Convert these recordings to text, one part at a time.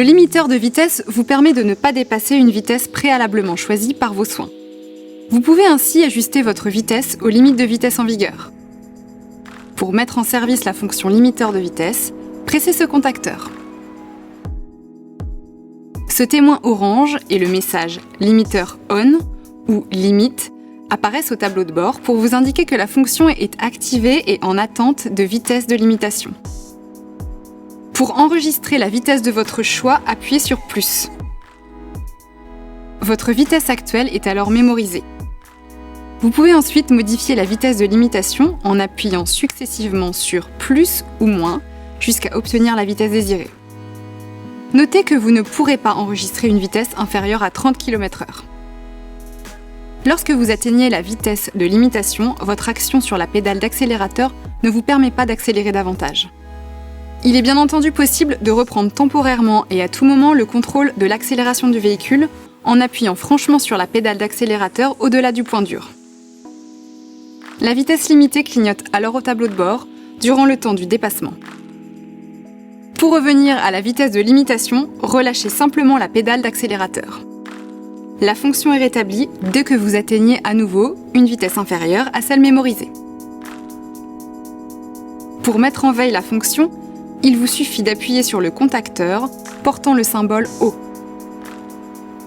Le limiteur de vitesse vous permet de ne pas dépasser une vitesse préalablement choisie par vos soins. Vous pouvez ainsi ajuster votre vitesse aux limites de vitesse en vigueur. Pour mettre en service la fonction limiteur de vitesse, pressez ce contacteur. Ce témoin orange et le message « limiteur on » ou « limite » apparaissent au tableau de bord pour vous indiquer que la fonction est activée et en attente de vitesse de limitation. Pour enregistrer la vitesse de votre choix, appuyez sur « plus ». Votre vitesse actuelle est alors mémorisée. Vous pouvez ensuite modifier la vitesse de limitation en appuyant successivement sur « plus » ou « moins » jusqu'à obtenir la vitesse désirée. Notez que vous ne pourrez pas enregistrer une vitesse inférieure à 30 km/h. Lorsque vous atteignez la vitesse de limitation, votre action sur la pédale d'accélérateur ne vous permet pas d'accélérer davantage. Il est bien entendu possible de reprendre temporairement et à tout moment le contrôle de l'accélération du véhicule en appuyant franchement sur la pédale d'accélérateur au-delà du point dur. La vitesse limitée clignote alors au tableau de bord durant le temps du dépassement. Pour revenir à la vitesse de limitation, relâchez simplement la pédale d'accélérateur. La fonction est rétablie dès que vous atteignez à nouveau une vitesse inférieure à celle mémorisée. Pour mettre en veille la fonction, il vous suffit d'appuyer sur le contacteur portant le symbole O.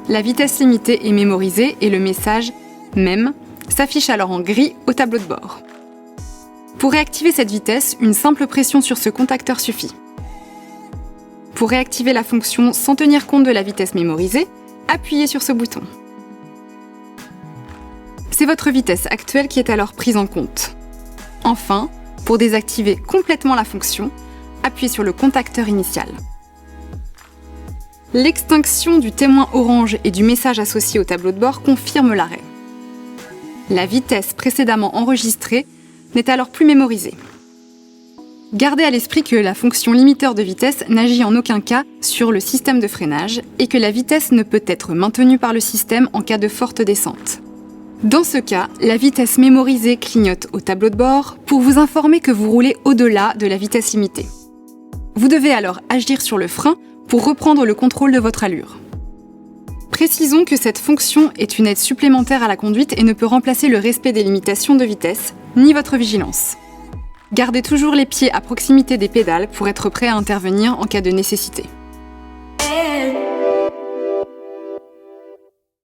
La vitesse limitée est mémorisée et le message « MEM » s'affiche alors en gris au tableau de bord. Pour réactiver cette vitesse, une simple pression sur ce contacteur suffit. Pour réactiver la fonction sans tenir compte de la vitesse mémorisée, appuyez sur ce bouton. C'est votre vitesse actuelle qui est alors prise en compte. Enfin, pour désactiver complètement la fonction, appuyez sur le contacteur initial. L'extinction du témoin orange et du message associé au tableau de bord confirme l'arrêt. La vitesse précédemment enregistrée n'est alors plus mémorisée. Gardez à l'esprit que la fonction limiteur de vitesse n'agit en aucun cas sur le système de freinage et que la vitesse ne peut être maintenue par le système en cas de forte descente. Dans ce cas, la vitesse mémorisée clignote au tableau de bord pour vous informer que vous roulez au-delà de la vitesse limitée. Vous devez alors agir sur le frein pour reprendre le contrôle de votre allure. Précisons que cette fonction est une aide supplémentaire à la conduite et ne peut remplacer le respect des limitations de vitesse, ni votre vigilance. Gardez toujours les pieds à proximité des pédales pour être prêt à intervenir en cas de nécessité.